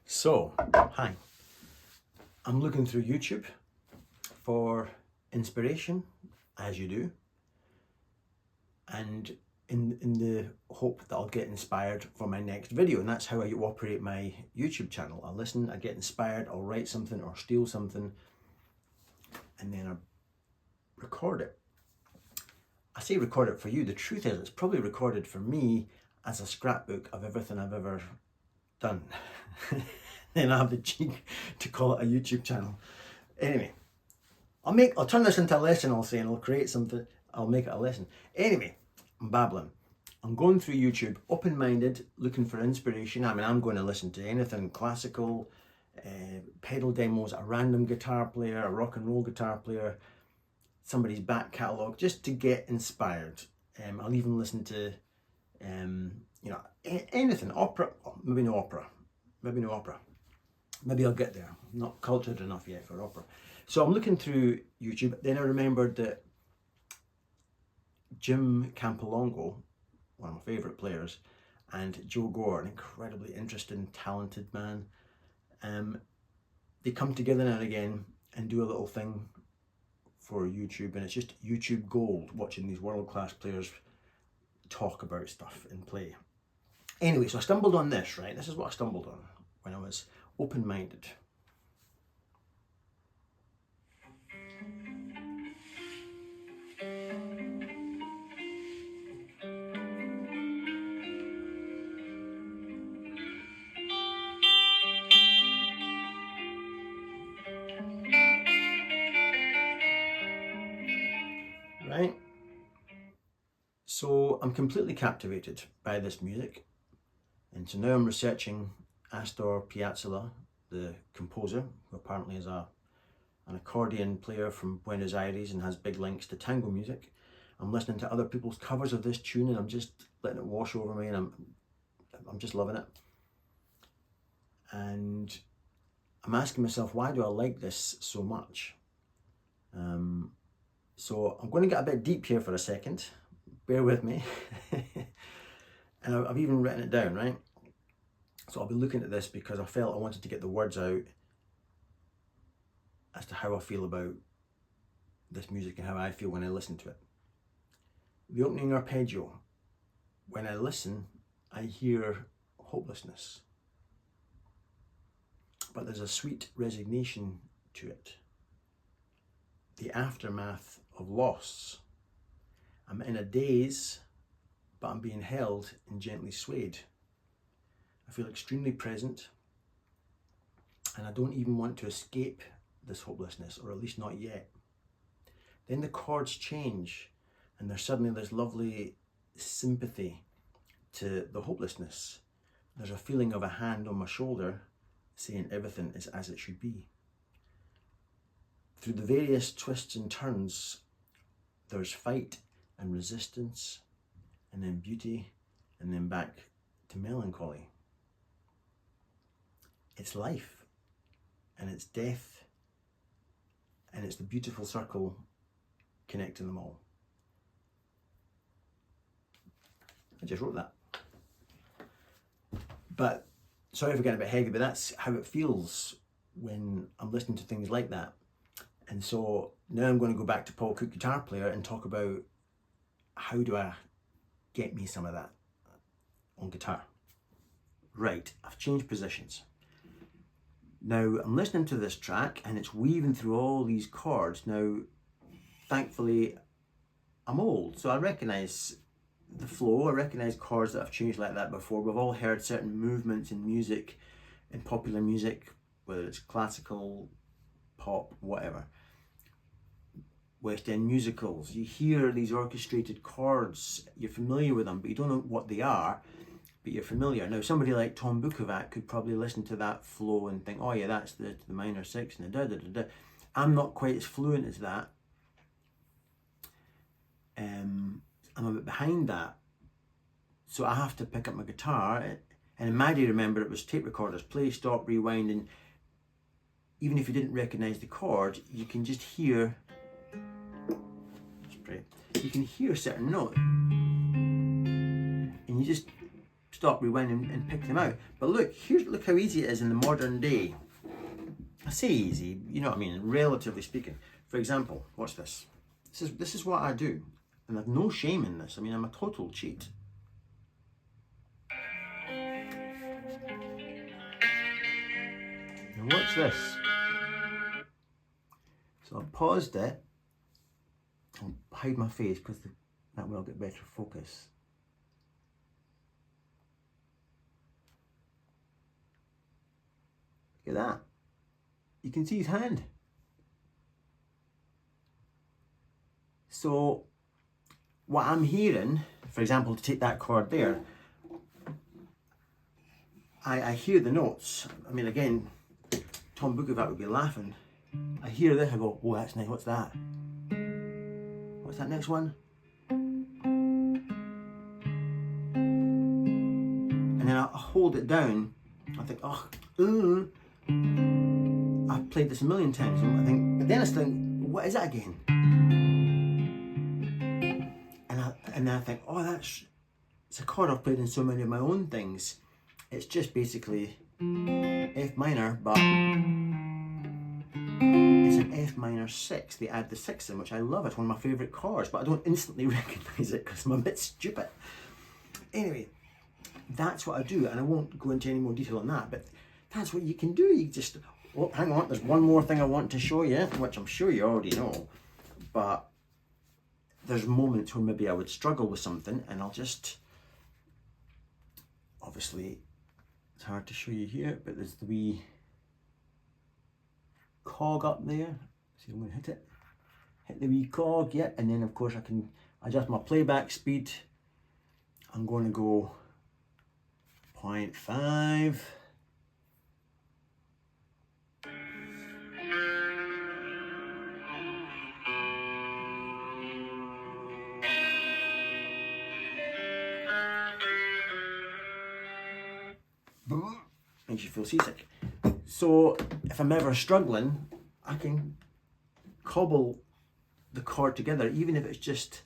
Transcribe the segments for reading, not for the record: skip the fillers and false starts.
So, hi, I'm looking through YouTube for inspiration, as you do, and in the hope that I'll get inspired for my next video, and that's how I operate my YouTube channel. I listen, I get inspired, I'll write something or steal something, and then I record it. I say record it for you, the truth is it's probably recorded for me as a scrapbook of everything I've ever done. Then I have the cheek to call it a YouTube channel. Anyway, I'll turn this into a lesson, I'll say, and I'll create something, I'll make it a lesson. Anyway, I'm babbling. I'm going through YouTube, open-minded, looking for inspiration. I mean, I'm going to listen to anything classical, pedal demos, a random guitar player, a rock and roll guitar player, somebody's back catalogue, just to get inspired. I'll even listen to, you know, anything, opera, maybe no opera. Maybe I'll get there. I'm not cultured enough yet for opera. So I'm looking through YouTube. Then I remembered that Jim Campilongo, one of my favourite players, and Gore, an incredibly interesting, talented man, they come together now and again and do a little thing for YouTube, and it's just YouTube gold, watching these world-class players talk about stuff and play. Anyway, so I stumbled on this, right? This is what I stumbled on when I was open-minded. Right? So I'm completely captivated by this music. And so now I'm researching Astor Piazzolla, the composer, who apparently is an accordion player from Buenos Aires and has big links to tango music. I'm listening to other people's covers of this tune and I'm just letting it wash over me, and I'm just loving it. And I'm asking myself, why do I like this so much? So I'm going to get a bit deep here for a second. Bear with me. And I've even written it down, right? So I'll be looking at this because I felt I wanted to get the words out as to how I feel about this music and how I feel when I listen to it. The opening arpeggio. When I listen, I hear hopelessness. But there's a sweet resignation to it. The aftermath of loss. I'm in a daze, but I'm being held and gently swayed. I feel extremely present, and I don't even want to escape this hopelessness, or at least not yet. Then the chords change, and there's suddenly this lovely sympathy to the hopelessness. There's a feeling of a hand on my shoulder saying everything is as it should be. Through the various twists and turns, there's fight and resistance, and then beauty, and then back to melancholy. It's life, and it's death, and it's the beautiful circle connecting them all. I just wrote that. But sorry for getting a bit heavy, but that's how it feels when I'm listening to things like that. And so now I'm going to go back to Paul Cook Guitar Player and talk about how do I get me some of that on guitar. Right, I've changed positions. Now I'm listening to this track and it's weaving through all these chords. Now, thankfully, I'm old, so I recognise the flow, I recognise chords that I've changed like that before. We've all heard certain movements in music, in popular music, whether it's classical, pop, whatever. West End musicals, you hear these orchestrated chords, you're familiar with them, but you don't know what they are, but you're familiar. Now somebody like Tom Bukovac could probably listen to that flow and think, oh yeah, that's the minor six and the da da da da. I'm not quite as fluent as that. I'm a bit behind that, so I have to pick up my guitar. And in Maude, remember, it was tape recorders, play, stop, rewind, and even if you didn't recognise the chord, you can just hear. You can hear certain notes, and you just stop, rewind, and pick them out. But look how easy it is in the modern day. I say easy, you know what I mean, relatively speaking. For example, watch this. This is what I do. And I've no shame in this. I mean, I'm a total cheat. Now watch this. So I paused it. I'll hide my face because that will get better focus. Look at that. You can see his hand. So what I'm hearing, for example, to take that chord there, I hear the notes. I mean, again, Tom Bukovac would be laughing. I hear this, I go, oh, that's nice, what's that? What's that next one? And then I hold it down, I think, oh, I've played this a million times, and I think, but then I think, what is that again? And then I think, oh, it's a chord I've played in so many of my own things. It's just basically F minor, but it's an F minor 6. They add the 6 in, which I love. It's one of my favourite chords, but I don't instantly recognise it because I'm a bit stupid. Anyway, that's what I do, and I won't go into any more detail on that, but that's what you can do. You just, oh, hang on, there's one more thing I want to show you, which I'm sure you already know, but there's moments where maybe I would struggle with something, and I'll just, obviously, it's hard to show you here, but there's the wee cog up there. See, I'm going to hit the wee cog, yeah, and then of course I can adjust my playback speed. I'm going to go 0.5. Makes you feel seasick. So if I'm ever struggling, I can cobble the chord together, even if it's just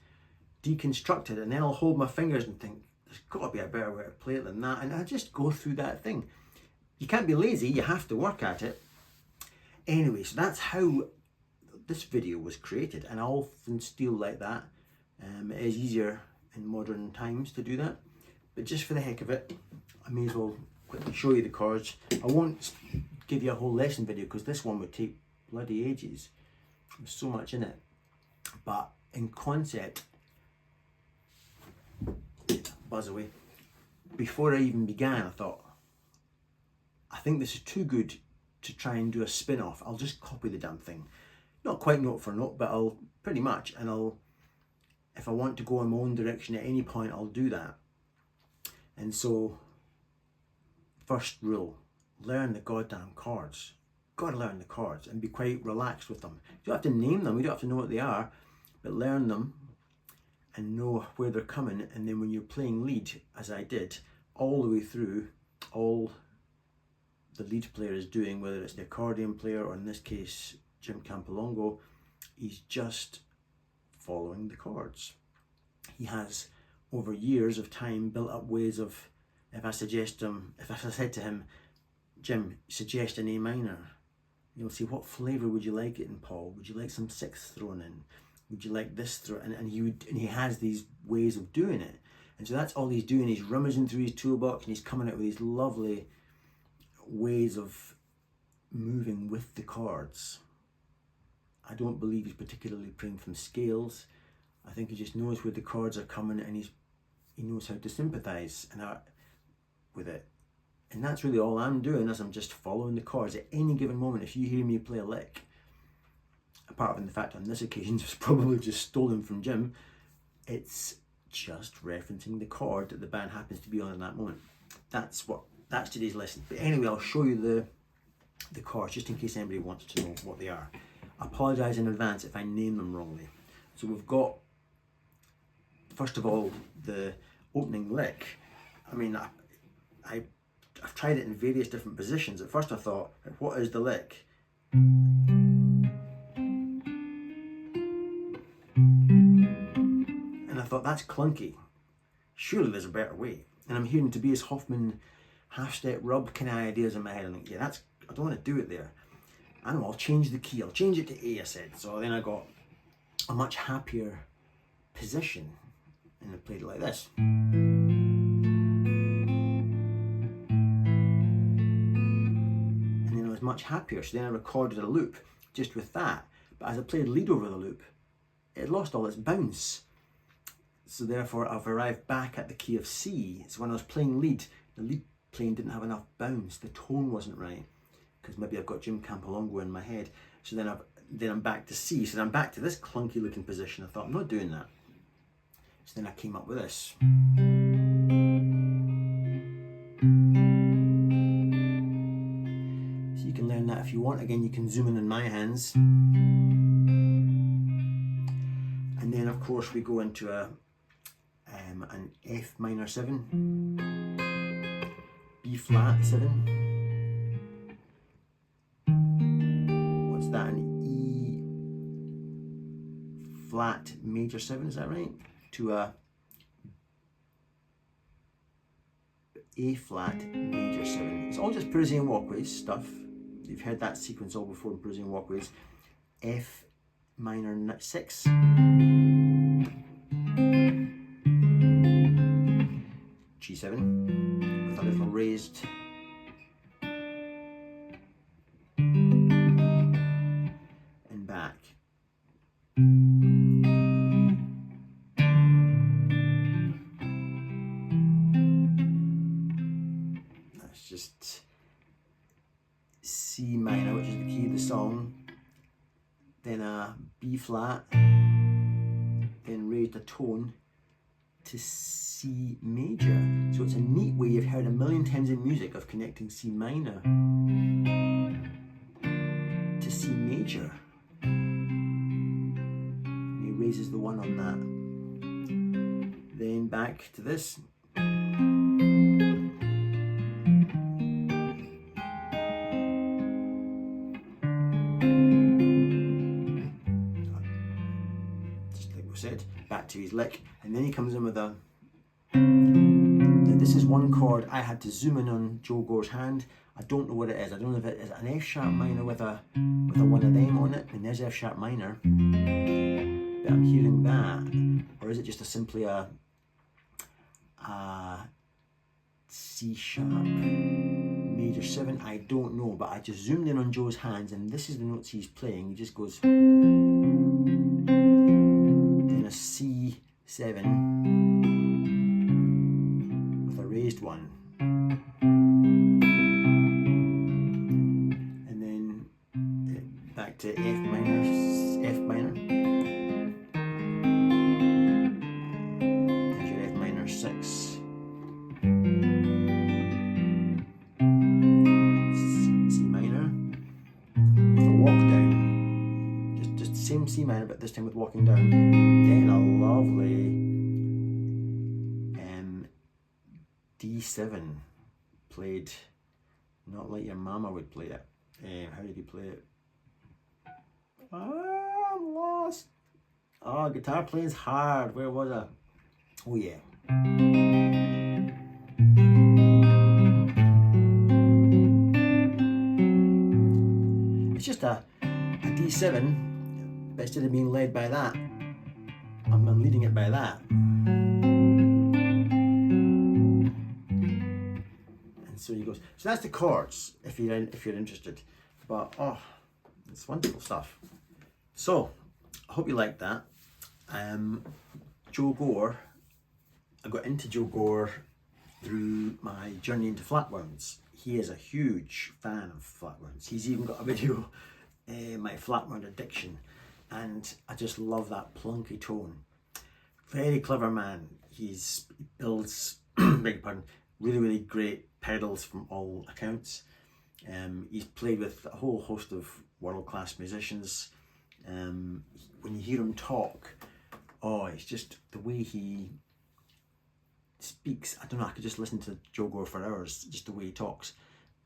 deconstructed, and then I'll hold my fingers and think, there's got to be a better way to play it than that, and I just go through that thing. You can't be lazy, you have to work at it. Anyway, so that's how this video was created, and I often steal like that. It is easier in modern times to do that, but just for the heck of it, I may as well quickly show you the chords. I won't give you a whole lesson video because this one would take bloody ages. There's so much in it. But in concept, buzz away. Before I even began, I thought, I think this is too good to try and do a spin-off. I'll just copy the damn thing. Not quite note for note, but I'll pretty much, and if I want to go in my own direction at any point, I'll do that. And so, first rule, learn the goddamn chords. Gotta learn the chords and be quite relaxed with them. You don't have to name them, you don't have to know what they are, but learn them and know where they're coming, and then when you're playing lead, as I did, all the way through, all the lead player is doing, whether it's the accordion player or in this case, Jim Campilongo, he's just following the chords. He has, over years of time, built up ways of, if I said to him, Jim, suggest an A minor, you'll say, what flavour would you like it in, Paul? Would you like some sixth thrown in? Would you like this thrown? And he has these ways of doing it. And so that's all he's doing. He's rummaging through his toolbox and he's coming out with these lovely ways of moving with the chords. I don't believe he's particularly playing from scales. I think he just knows where the chords are coming and he knows how to sympathise with it. And that's really all I'm doing, is I'm just following the chords. At any given moment, if you hear me play a lick, apart from the fact on this occasion it was probably just stolen from Jim, it's just referencing the chord that the band happens to be on in that moment. That's today's lesson. But anyway, I'll show you the chords just in case anybody wants to know what they are. I apologise in advance if I name them wrongly. So we've got, first of all, the opening lick. I mean, I've tried it in various different positions. At first I thought, what is the lick? And I thought, that's clunky. Surely there's a better way. And I'm hearing Tobias Hoffman half-step rub kind of ideas in my head. I'm like, yeah, I don't want to do it there. I know, I'll change the key. I'll change it to A, I said. So then I got a much happier position. And I played it like this. Much happier, so then I recorded a loop just with that, but as I played lead over the loop, it lost all its bounce, so therefore I've arrived back at the key of C. So when I was playing lead, the lead playing didn't have enough bounce, the tone wasn't right, because maybe I've got Jim Campilongo in my head. So then I'm back to C, so then I'm back to this clunky looking position. I thought, I'm not doing that. So then I came up with this. You can learn that if you want. Again, you can zoom in my hands. And then of course we go into an F minor 7, B flat 7. What's that? An E flat major 7, is that right? To a A flat major 7. It's all just Parisian Walkways stuff. You've heard that sequence all before in Parisian Walkways. F minor 6. G7 with a little raised. And back. That's just C minor, which is the key of the song, then a B flat, then raised a tone to C major. So it's a neat way, you've heard a million times in music, of connecting C minor to C major. And he raises the 1 on that. Then back to this. Said, back to his lick, and then he comes in with a. Now this is one chord I had to zoom in on Joe Gore's hand. I don't know what it is. I don't know if it is an F sharp minor with a one of them on it, and there's F sharp minor. But I'm hearing that, or is it just simply a C sharp major 7? I don't know, but I just zoomed in on Joe's hands, and this is the notes he's playing. He just goes. A C7 with a raised 1, and then back to F minor, there's your F minor 6, C minor with a walk down, just the same C minor but this time with walking down. Then a lovely D7 played not like your mama would play it. How did he play it? I'm lost. Oh, guitar playing's hard. Where was I? Oh yeah. It's just a D7, but instead of being led by that, I'm leading it by that. And so he goes. So that's the chords, if you're interested. But oh, it's wonderful stuff. So I hope you liked that. Joe Gore. I got into Joe Gore through my journey into flatwounds. He is a huge fan of flatwounds. He's even got a video, my flatwound addiction, and I just love that plunky tone. Very clever man. He builds, beg your pardon, really great pedals from all accounts. He's played with a whole host of world-class musicians. When you hear him talk, oh, it's just the way he speaks. I don't know, I could just listen to Joe Gore for hours, just the way he talks.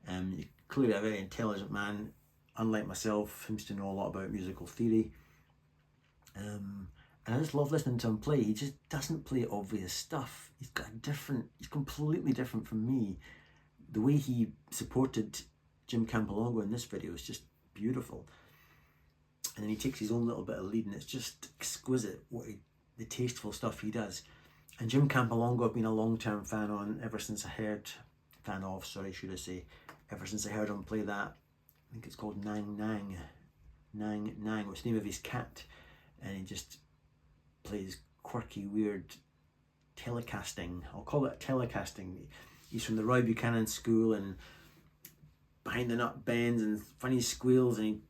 He's clearly a very intelligent man, unlike myself, seems to know a lot about musical theory. And I just love listening to him play. He just doesn't play obvious stuff. He's completely different from me. The way he supported Jim Campilongo in this video is just beautiful. And then he takes his own little bit of lead, and it's just exquisite the tasteful stuff he does. And Jim Campilongo I've been a long-term fan on ever since I heard him play that. I think it's called Nang Nang, what's the name of his cat, and he just plays quirky, weird telecasting. I'll call it telecasting. He's from the Roy Buchanan school, and behind the nut bends and funny squeals, and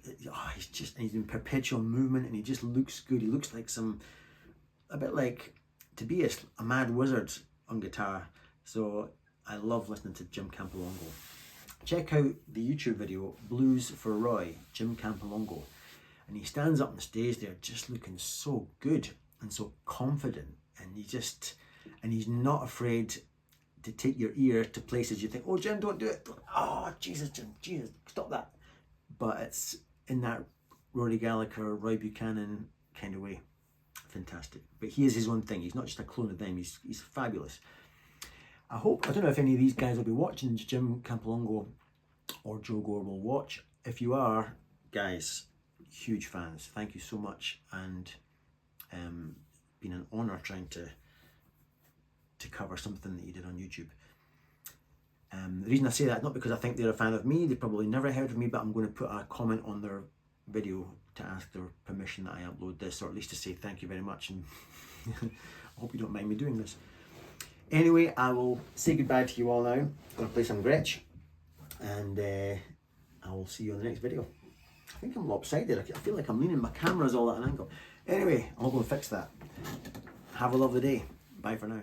he's in perpetual movement, and he just looks good. He looks like a bit like Tobias, a mad wizard on guitar. So I love listening to Jim Campilongo. Check out the YouTube video, Blues for Roy, Jim Campilongo. And he stands up on the stage there just looking so good and so confident. And he's not afraid to take your ear to places you think, oh Jim, don't do it. Oh, Jesus, Jim, Jesus, stop that. But it's in that Rory Gallagher, Roy Buchanan kind of way. Fantastic. But he is his own thing. He's not just a clone of them. He's fabulous. I don't know if any of these guys will be watching, Jim Campilongo or Joe Gore will watch. If you are, guys, huge fans. Thank you so much. And been an honour trying to cover something that you did on YouTube. The reason I say that, not because I think they're a fan of me, they probably never heard of me, but I'm going to put a comment on their video to ask their permission that I upload this, or at least to say thank you very much, and I hope you don't mind me doing this. Anyway, I will say goodbye to you all now. I'm going to play some Gretsch, and I will see you in the next video. I think I'm lopsided. I feel like I'm leaning, my camera's all at an angle. Anyway, I'll go and fix that. Have a lovely day. Bye for now.